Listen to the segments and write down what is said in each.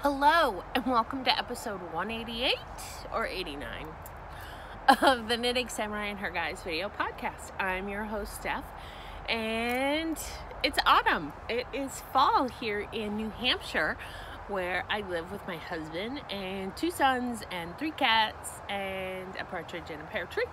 Hello and welcome to episode 188 or 89 of the Knitting Samurai and Her Guys video podcast. I'm your host Steph, and it's autumn. It is fall here in New Hampshire, where I live with my husband and 2 sons and 3 cats and a partridge in a pear tree.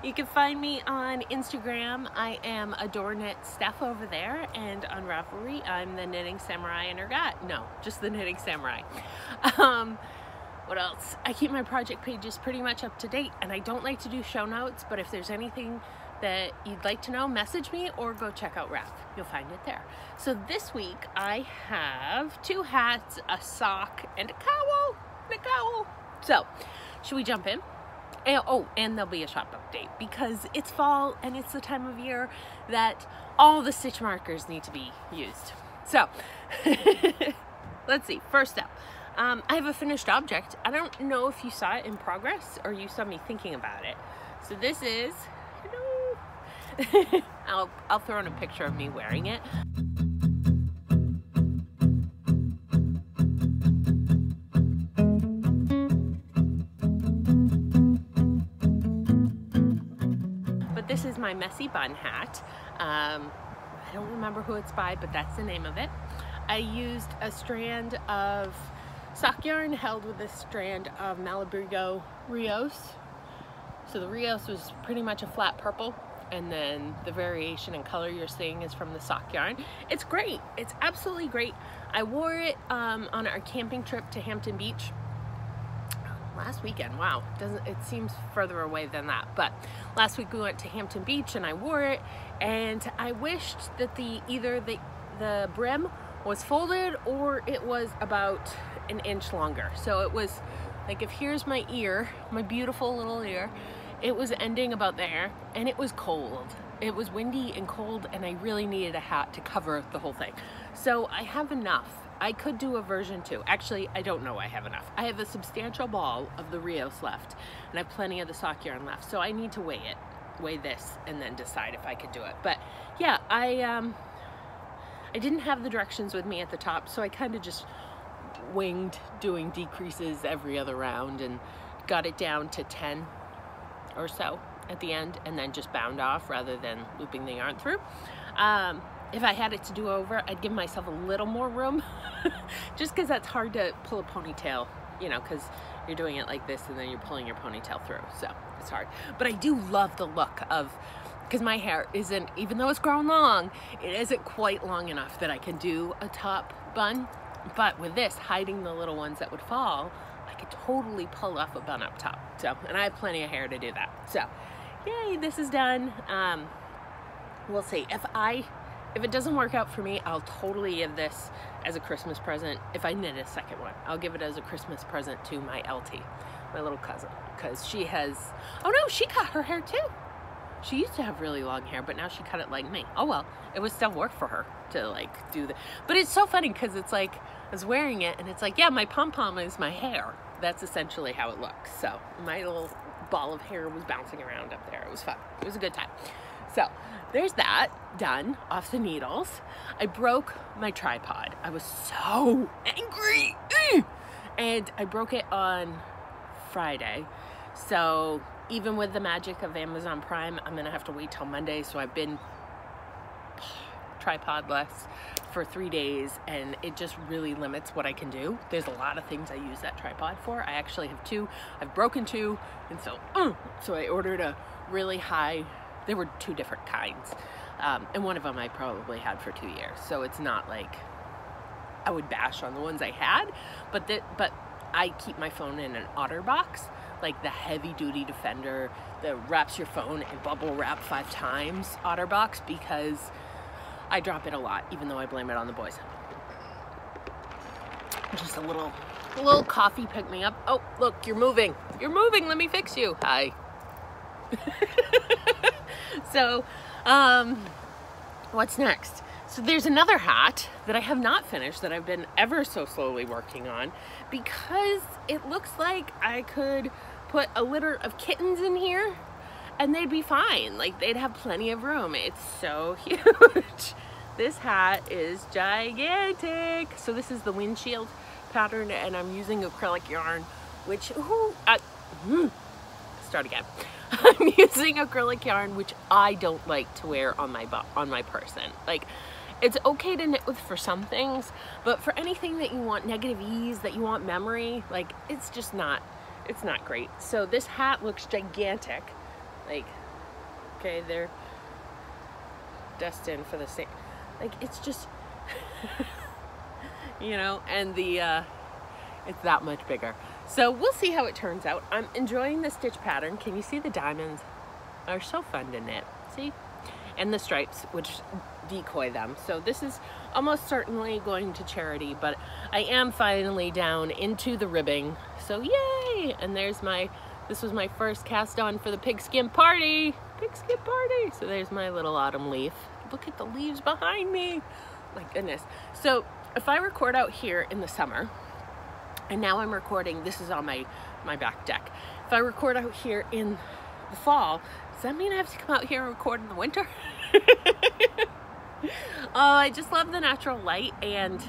You can find me on Instagram. I am AdoreKnit Steph over there, and on Ravelry, I'm the Knitting Samurai and Her Guy. No, just the Knitting Samurai. What else? I keep my project pages pretty much up to date, and I don't like to do show notes, but if there's anything that you'd like to know, message me or go check out Rav. You'll find it there. So this week I have 2 hats, a sock, and a cowl. So, should we jump in? And there'll be a shop update because it's fall and it's the time of year that all the stitch markers need to be used. So, let's see. First up, I have a finished object. I don't know if you saw it in progress or you saw me thinking about it. So this is, I'll throw in a picture of me wearing it. This is my messy bun hat. I don't remember who it's by, but that's the name of it. I used a strand of sock yarn held with a strand of Malabrigo Rios. So the Rios was pretty much a flat purple, and then the variation in color you're seeing is from the sock yarn. It's great. It's absolutely great. I wore it on our camping trip to Hampton Beach last weekend. Wow, it seems further away than that, but last week we went to Hampton Beach and I wore it, and I wished that either the brim was folded or it was about an inch longer. So it was like, if here's my ear, my beautiful little ear, it was ending about there, and it was cold. It was windy and cold, and I really needed a hat to cover the whole thing. So I have enough. I could do a version 2. Actually, I don't know I have enough. I have a substantial ball of the Rios left, and I have plenty of the sock yarn left. So I need to weigh this, and then decide if I could do it. But yeah, I didn't have the directions with me at the top, so I kind of just winged doing decreases every other round and got it down to 10 or so at the end, and then just bound off rather than looping the yarn through. If I had it to do over, I'd give myself a little more room, just because that's hard to pull a ponytail, you know, because you're doing it like this and then you're pulling your ponytail through, so it's hard. But I do love the look of, because my hair isn't, even though it's grown long, it isn't quite long enough that I can do a top bun, but with this, hiding the little ones that would fall, I could totally pull off a bun up top. So, and I have plenty of hair to do that. So, yay, this is done. We'll see. If it doesn't work out for me, I'll totally give this as a Christmas present. If I knit a second one, I'll give it as a Christmas present to my LT, my little cousin, because she has, oh no, she cut her hair too. She used to have really long hair, but now she cut it like me. Oh well, it would still work for her to like do the, but it's so funny because it's like, I was wearing it and it's like, yeah, my pom-pom is my hair. That's essentially how it looks. So my little ball of hair was bouncing around up there. It was fun. It was a good time. So there's that done off the needles. I broke my tripod. I was so angry. And I broke it on Friday. So even with the magic of Amazon Prime, I'm gonna have to wait till Monday. So I've been tripodless for 3 days, and it just really limits what I can do. There's a lot of things I use that tripod for. I actually have 2. I've broken 2, and so I ordered a really high. There were 2 different kinds, and one of them I probably had for 2 years. So it's not like I would bash on the ones I had, but I keep my phone in an OtterBox, like the heavy-duty Defender that wraps your phone in bubble wrap 5 times OtterBox, because I drop it a lot, even though I blame it on the boys. Just a little coffee pick me up. Oh, look, you're moving. You're moving. Let me fix you. Hi. So, what's next? So there's another hat that I have not finished that I've been ever so slowly working on, because it looks like I could put a litter of kittens in here and they'd be fine. Like, they'd have plenty of room. It's so huge. This hat is gigantic. So this is the windshield pattern, and I'm using acrylic yarn, which, start again. I'm using acrylic yarn, which I don't like to wear on my person. Like, it's okay to knit with for some things, but for anything that you want negative ease, that you want memory, like, it's just not, it's not great. So this hat looks gigantic. Like, okay, they're destined for the same, like, it's just, you know, and the, it's that much bigger. So we'll see how it turns out. I'm enjoying the stitch pattern. Can you see the diamonds? They're so fun to knit, see? And the stripes, which decoy them. So this is almost certainly going to charity, but I am finally down into the ribbing. So yay! And there's my, this was my first cast on for the pigskin party. Pigskin party! So there's my little autumn leaf. Look at the leaves behind me. My goodness. So if I record out here in the summer, and now I'm recording, this is on my back deck. If I record out here in the fall, does that mean I have to come out here and record in the winter? Oh, I just love the natural light and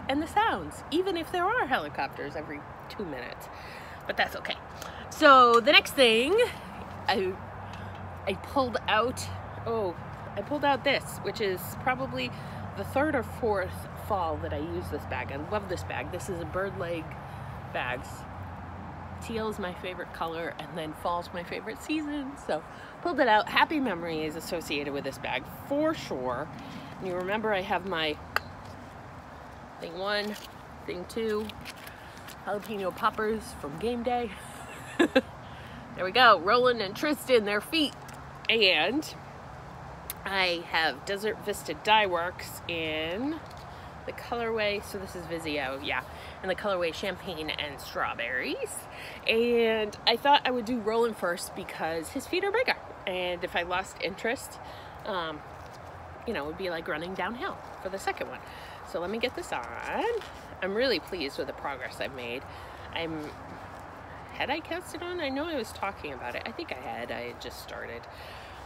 the sounds, even if there are helicopters every 2 minutes, but that's okay. So the next thing, I pulled out this, which is probably the 3rd or 4th fall that I use this bag. I love this bag. This is a bird leg bags. Teal is my favorite color, and then fall's my favorite season. So pulled it out. Happy memories associated with this bag for sure. And you remember I have my thing 1, thing 2, jalapeno poppers from game day. There we go. Roland and Tristan, their feet. And I have Desert Vista Dye Works in the colorway, so this is Vizio, yeah, in the colorway Champagne and Strawberries. And I thought I would do Roland first because his feet are bigger, and if I lost interest, you know, it would be like running downhill for the second one. So let me get this on. I'm really pleased with the progress I've made. Had I cast it on? I know I was talking about it. I think I had just started.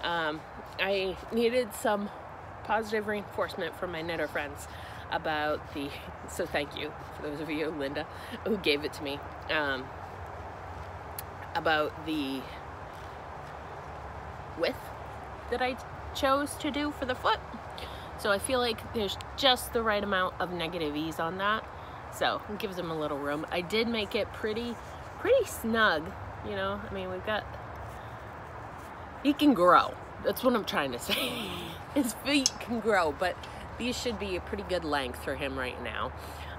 I needed some positive reinforcement from my knitter friends about the, so thank you for those of you, Linda, who gave it to me, about the width that I chose to do for the foot. So I feel like there's just the right amount of negative ease on that, so it gives them a little room. I did make it pretty snug, you know. I mean, we've got, he can grow, that's what I'm trying to say. His feet can grow, but these should be a pretty good length for him right now.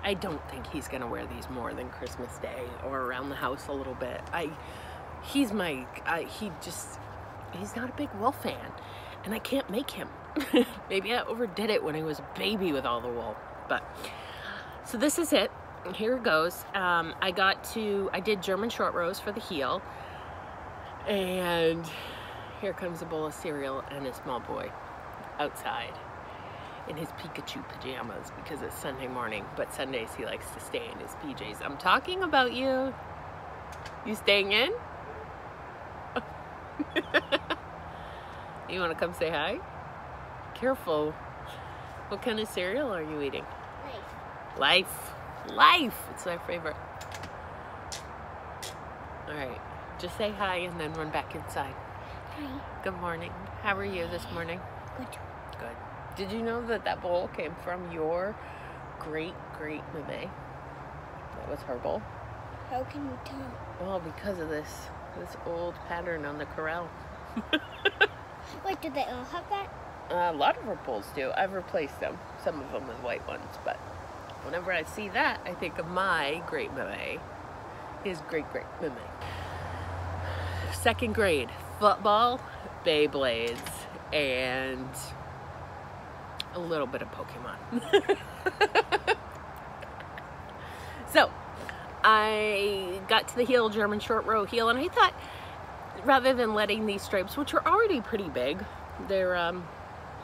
I don't think he's gonna wear these more than Christmas Day or around the house a little bit. He's not a big wool fan, and I can't make him. Maybe I overdid it when he was a baby with all the wool, but so this is it. Here it goes. I did German short rows for the heel, and here comes a bowl of cereal and a small boy outside in his Pikachu pajamas because it's Sunday morning, but Sundays he likes to stay in his PJs. I'm talking about you. You staying in? You want to come say hi? Careful. What kind of cereal are you eating? Life. Life. It's my favorite. All right. Just say hi and then run back inside. Hi. Good morning. How are you this morning? Good. Good. Did you know that that bowl came from your great-great-mame? That was her bowl. How can you tell? Well, because of this old pattern on the corral. Wait, do they all have that? A lot of her bowls do. I've replaced them, some of them with white ones, but whenever I see that, I think of my great-mame, his great-great-mame. 2nd grade, football, Beyblades, and a little bit of Pokemon. So I got to the heel, German short row heel, and I thought rather than letting these stripes, which are already pretty big, they're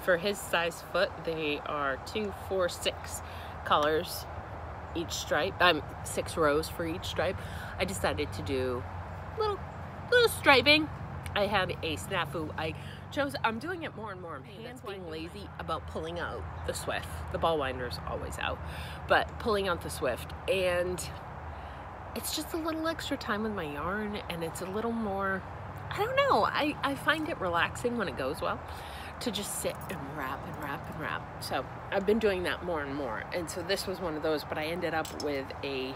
for his size foot, they are 2, 4, 6 colors each stripe, 6 rows for each stripe. I decided to do little striping. I had a snafu. I I'm doing it more and more. Hands being lazy about pulling out the Swift. The ball winder's always out, but pulling out the Swift, and it's just a little extra time with my yarn, and it's a little more, I don't know, I find it relaxing when it goes well to just sit and wrap and wrap and wrap. So I've been doing that more and more, and so this was one of those, but I ended up with a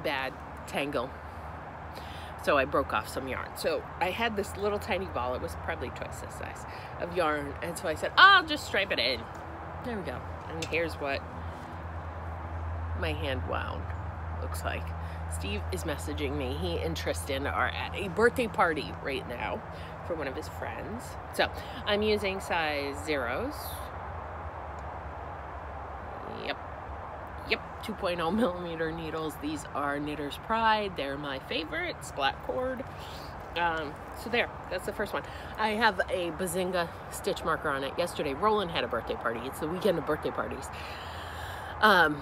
bad tangle. So I broke off some yarn. So I had this little tiny ball, it was probably twice this size, of yarn. And so I said, I'll just stripe it in. There we go. And here's what my hand wound looks like. Steve is messaging me. He and Tristan are at a birthday party right now for one of his friends. So I'm using size 0s. Yep, 2.0 millimeter needles. These are Knitter's Pride. They're my favorite, splat cord. So there, that's the first one. I have a Bazinga stitch marker on it. Yesterday, Roland had a birthday party. It's the weekend of birthday parties. And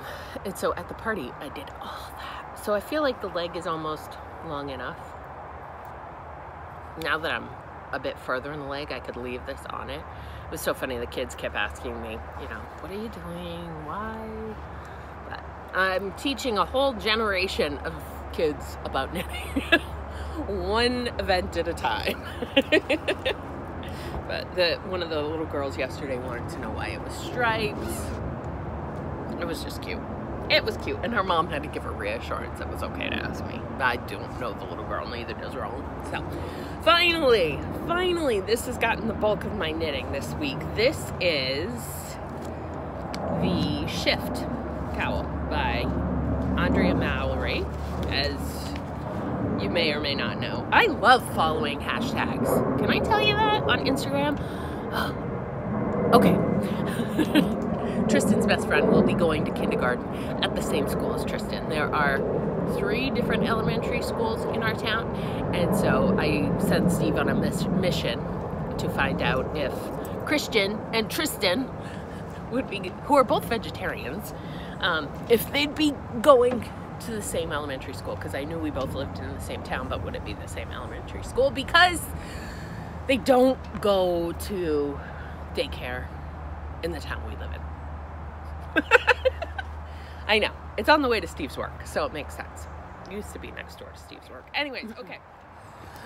so at the party, I did all that. So I feel like the leg is almost long enough. Now that I'm a bit further in the leg, I could leave this on it. It was so funny, the kids kept asking me, you know, what are you doing? Why? But I'm teaching a whole generation of kids about knitting. One event at a time. But one of the little girls yesterday wanted to know why it was stripes. It was just cute. It was cute, and her mom had to give her reassurance it was okay to ask me. I don't know the little girl, neither does Roland. So, finally, this has gotten the bulk of my knitting this week. This is the Shift Cowl by Andrea Mallory, as you may or may not know. I love following hashtags. Can I tell you that on Instagram? Okay. Tristan's best friend will be going to kindergarten at the same school as Tristan. There are 3 different elementary schools in our town, and so I sent Steve on a mission to find out if Christian and Tristan would be, who are both vegetarians, if they'd be going to the same elementary school, because I knew we both lived in the same town, but would it be the same elementary school? Because they don't go to daycare in the town we live in. I know. It's on the way to Steve's work, so it makes sense. It used to be next door to Steve's work. Anyways, okay.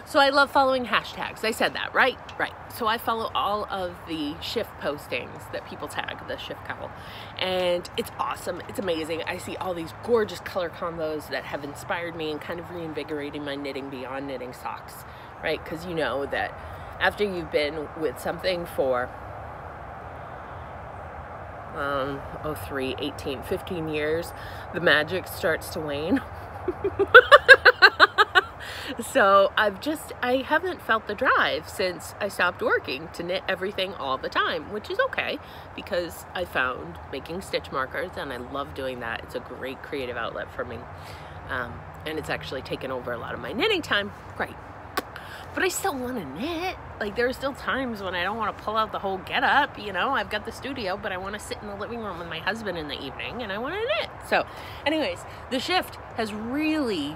So I love following hashtags. I said that, right? Right. So I follow all of the Shift postings that people tag, the Shift Cowl. And it's awesome. It's amazing. I see all these gorgeous color combos that have inspired me and kind of reinvigorating my knitting beyond knitting socks, right? Because you know that after you've been with something for 3, 18, 15 years, the magic starts to wane. So I haven't felt the drive since I stopped working to knit everything all the time, which is okay because I found making stitch markers and I love doing that. It's a great creative outlet for me. And it's actually taken over a lot of my knitting time. Great. But I still want to knit. Like, there are still times when I don't want to pull out the whole get-up, you know. I've got the studio, but I want to sit in the living room with my husband in the evening, and I want to knit. So, anyways, the Shift has really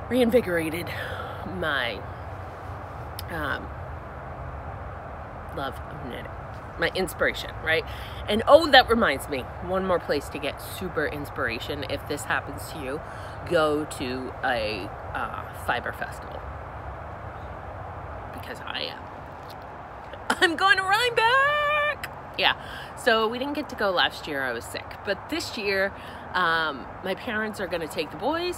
reinvigorated my love of knitting, my inspiration, right? And oh, that reminds me, one more place to get super inspiration, if this happens to you, go to a fiber festival. Because I'm going to Rhinebeck. Yeah, so we didn't get to go last year, I was sick, but this year my parents are going to take the boys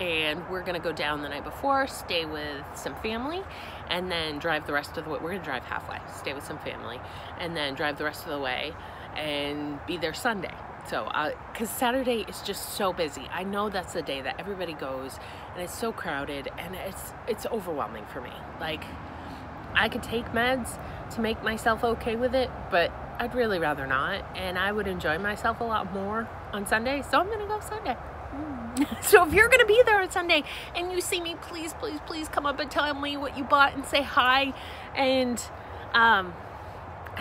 and we're going to go down the night before, stay with some family, and then drive the rest of the way. We're going to drive halfway, stay with some family, and then drive the rest of the way and be there Sunday. So, because Saturday is just so busy. I know that's the day that everybody goes and it's so crowded and it's overwhelming for me. Like, I could take meds to make myself okay with it, but I'd really rather not, and I would enjoy myself a lot more on Sunday, so I'm gonna go Sunday. So if you're gonna be there on Sunday and you see me, please, please, please come up and tell me what you bought and say hi, and I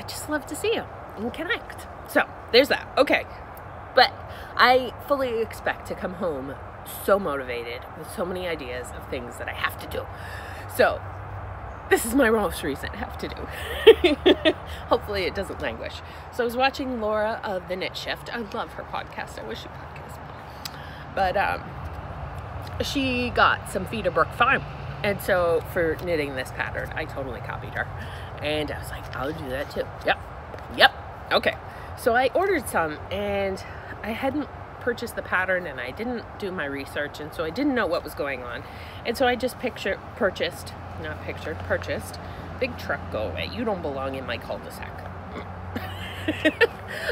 just love to see you and connect. So there's that. Okay, but I fully expect to come home so motivated with so many ideas of things that I have to do. So this is my most recent have to do. Hopefully it doesn't languish. So I was watching Laura of the Knit Shift. I love her podcast. I wish she podcasted more. But she got some Feederbrook Farm. And so for knitting this pattern, I totally copied her. And I was like, I'll do that too. Yep. Okay. So I ordered some, and I hadn't purchased the pattern, and I didn't do my research, and so I didn't know what was going on. And so I just purchased, big truck, go away. You don't belong in my cul-de-sac.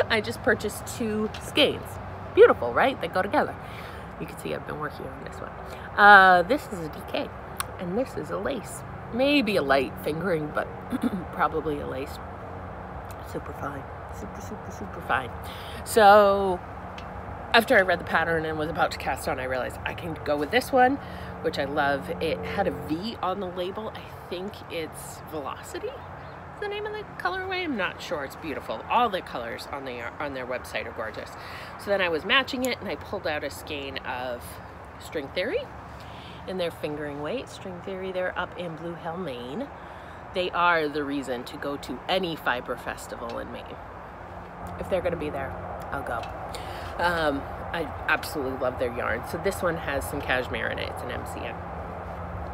I just purchased 2 skeins. Beautiful, right? They go together. You can see I've been working on this one. This is a DK, and this is a lace. Maybe a light fingering, but probably a lace. Super fine. Super fine. So after I read the pattern and was about to cast on, I realized I can go with this one, which I love. It had a V on the label. I think it's Velocity is the name of the colorway. I'm not sure. It's beautiful. All the colors on their website are gorgeous. So then I was matching it, and I pulled out a skein of String Theory in their fingering weight. String Theory, they're up in Blue Hill, Maine. They are the reason to go to any fiber festival in Maine. If they're going to be there, I'll go. I absolutely love their yarn. So this one has some cashmere in it. It's an MCM.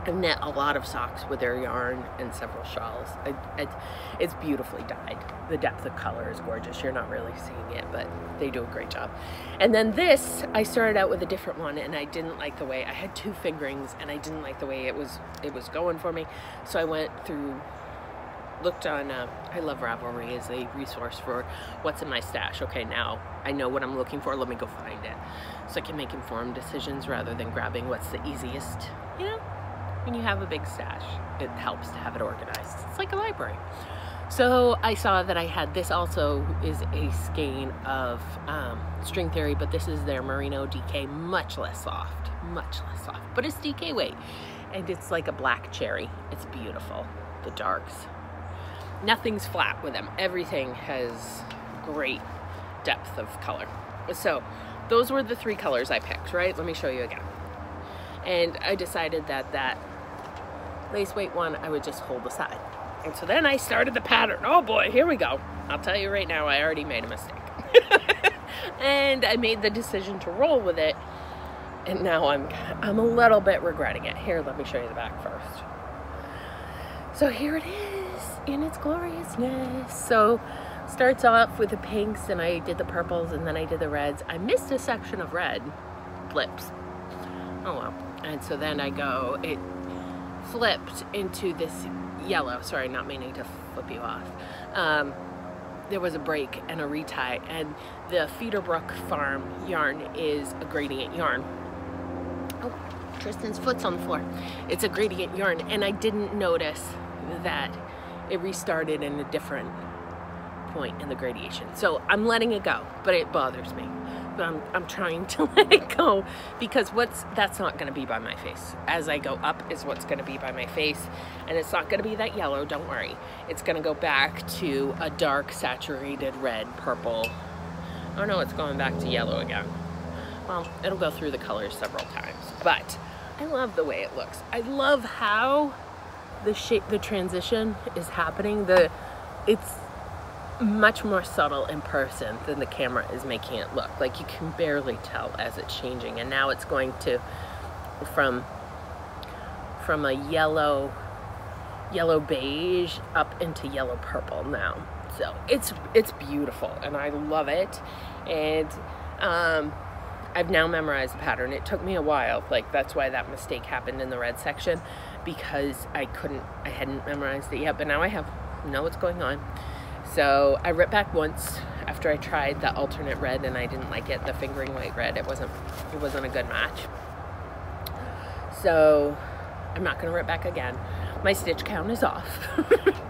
I've knit a lot of socks with their yarn and several shawls. It's beautifully dyed. The depth of color is gorgeous. You're not really seeing it, but they do a great job. And then this, I started out with a different one, and I didn't like the way, I had 2 fingerings, and I didn't like the way it was going for me. So I went through, looked on, I love Ravelry as a resource for what's in my stash. Okay, now I know what I'm looking for. Let me go find it, so I can make informed decisions rather than grabbing what's the easiest. You know, when you have a big stash, it helps to have it organized. It's like a library. So I saw that I had, this also is a skein of String Theory, but this is their Merino DK, much less soft, but it's DK weight, and it's like a black cherry. It's beautiful, the darks. Nothing's flat with them. Everything has great depth of color. So those were the 3 colors I picked, right? Let me show you again. And I decided that that lace weight one I would just hold aside. And so then I started the pattern. Oh boy, here we go. I'll tell you right now, I already made a mistake. And I made the decision to roll with it, and now I'm a little bit regretting it. Here, let me show you the back first. So here it is in its gloriousness. So starts off with the pinks, and I did the purples, and then I did the reds. I missed a section of red flips. Oh well. And so then it flipped into this yellow. Sorry, not meaning to flip you off. There was a break and a retie, and the Feederbrook Farm yarn is a gradient yarn. Oh, Tristan's foot's on the floor. It's a gradient yarn, and I didn't notice that it restarted in a different point in the gradation. So I'm letting it go, but it bothers me. But I'm trying to let it go, because that's not going to be by my face. As I go up is what's going to be by my face, and it's not going to be that yellow, don't worry. It's going to go back to a dark saturated red, purple. Oh no, it's going back to yellow again. Well, it'll go through the colors several times, but I love the way it looks. I love how the transition is happening. It's much more subtle in person than the camera is making it look. Like, you can barely tell as it's changing, and now it's going to from a yellow beige up into yellow purple now. So it's beautiful, and I love it. And I've now memorized the pattern. It took me a while. Like, that's why that mistake happened in the red section, because I hadn't memorized it yet, but now I know what's going on. So I ripped back once after I tried the alternate red, and I didn't like it. The fingering weight red, it wasn't a good match. So I'm not going to rip back again. My stitch count is off.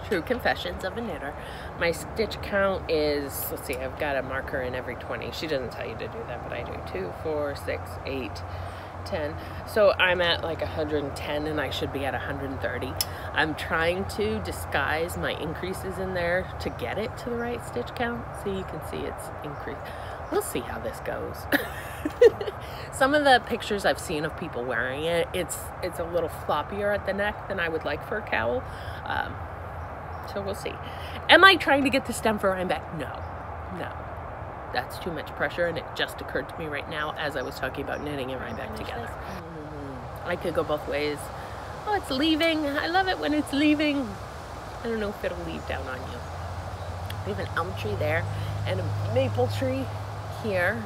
True confessions of a knitter. My stitch count is, let's see, I've got a marker in every 20. She doesn't tell you to do that, but I do. 2, 4, 6, 8, 10. So I'm at like 110, and I should be at 130. I'm trying to disguise my increases in there to get it to the right stitch count, so you can see it's increased. We'll see how this goes. Some of the pictures I've seen of people wearing it, it's a little floppier at the neck than I would like for a cowl. So we'll see. Am I trying to get the stem for Rhinebeck? No. That's too much pressure, and it just occurred to me right now as I was talking about knitting and Rhinebeck together. I could go both ways. Oh, it's leaving. I love it when it's leaving. I don't know if it'll leave down on you. We have an elm tree there and a maple tree here.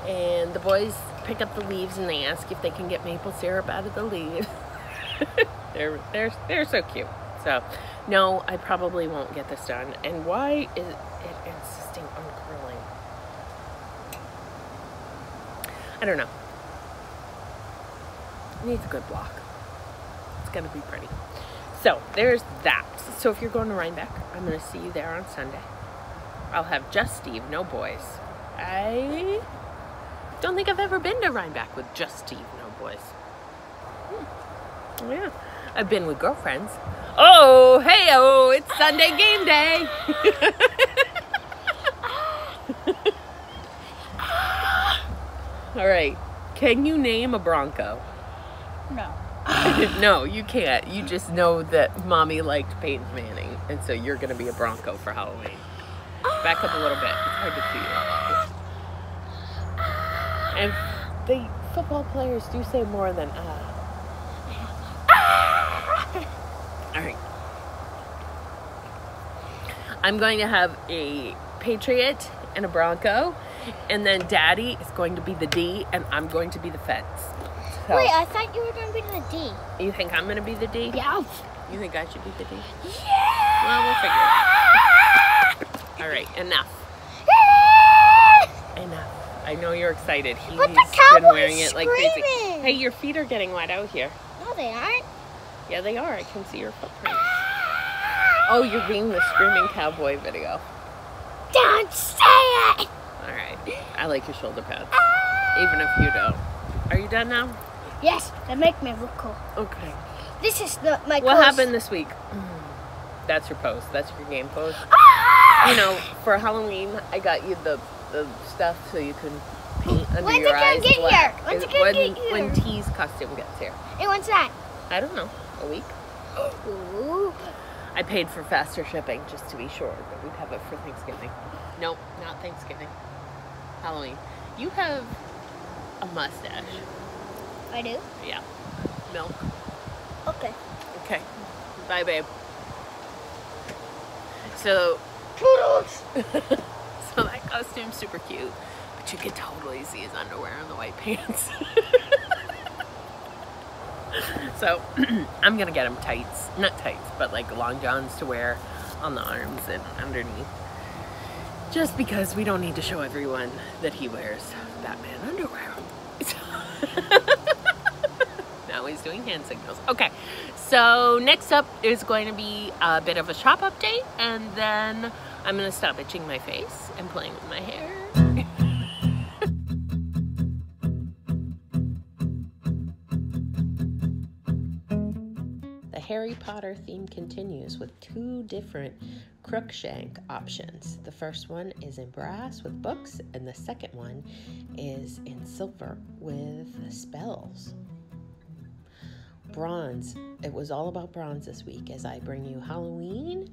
And the boys pick up the leaves and they ask if they can get maple syrup out of the leaves. they're so cute. So, no, I probably won't get this done. And why is it insisting on curling? I don't know. It needs a good block. It's gonna be pretty. So, there's that. So if you're going to Rhinebeck, I'm gonna see you there on Sunday. I'll have just Steve, no boys. I don't think I've ever been to Rhinebeck with just Steve, no boys. Yeah, I've been with girlfriends. Oh, hey-oh, it's Sunday game day. All right, can you name a Bronco? No. No, you can't. You just know that Mommy liked Peyton Manning, and so you're going to be a Bronco for Halloween. Back up a little bit. It's hard to see you. And the football players do say more than All right. I'm going to have a Patriot and a Bronco, and then Daddy is going to be the D, and I'm going to be the fence. So, wait, I thought you were going to be the D. You think I'm going to be the D? Yeah. You think I should be the D? Yeah. Well, we'll figure it out. All right, enough. I know you're excited. He's But the been cowboy's wearing it like crazy. screaming. Hey, your feet are getting wet out here. No, they aren't. Yeah, they are. I can see your footprints. Oh, you're being the screaming cowboy video. Don't say it. All right. I like your shoulder pads, even if you don't. Are you done now? Yes, they make me look cool. Okay. This is my What pose. happened this week? That's your pose. That's your game pose. You know, for Halloween, I got you the stuff so you can paint under When's your it gonna eyes get black. here? When's it gonna get here? When T's costume gets here. Hey, what's that? I don't know. A week? Ooh. I paid for faster shipping just to be sure that we'd have it for Thanksgiving. Nope, not Thanksgiving. Halloween. You have a mustache. I do? Yeah. Milk. Okay. Okay. Bye, babe. So, Toodles. so that costume's super cute, but you could totally see his underwear and the white pants. So, I'm gonna get him tights. Not tights, but like long johns to wear on the arms and underneath. Just because we don't need to show everyone that he wears Batman underwear. Now he's doing hand signals. Okay, so next up is going to be a bit of a shop update, and then I'm going to stop itching my face and playing with my hair. The Harry Potter theme continues with 2 different Crookshank options. The first one is in brass with books, and the second one is in silver with spells. Bronze. It was all about bronze this week as I bring you Halloween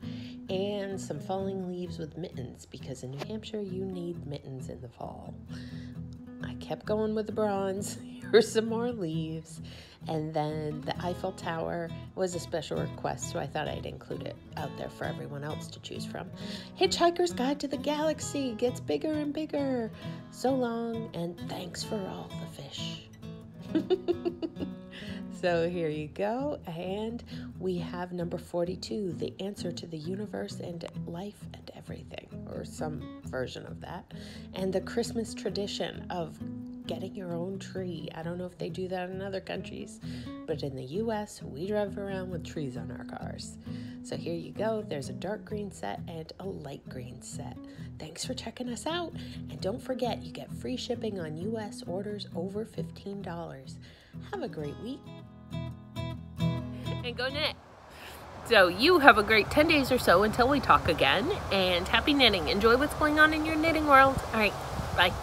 and some falling leaves with mittens, because in New Hampshire you need mittens in the fall. I kept going with the bronze. Here's some more leaves. And then the Eiffel Tower was a special request, so I thought I'd include it out there for everyone else to choose from. Hitchhiker's Guide to the Galaxy gets bigger and bigger. So long, and thanks for all the fish. So here you go, and we have number 42, the answer to the universe and life and everything, or some version of that, and the Christmas tradition of getting your own tree. I don't know if they do that in other countries, but in the US, we drive around with trees on our cars. So here you go. There's a dark green set and a light green set. Thanks for checking us out, and don't forget, you get free shipping on US orders over $15. Have a great week. And go knit. So you have a great 10 days or so until we talk again, and happy knitting. Enjoy what's going on in your knitting world. All right, bye.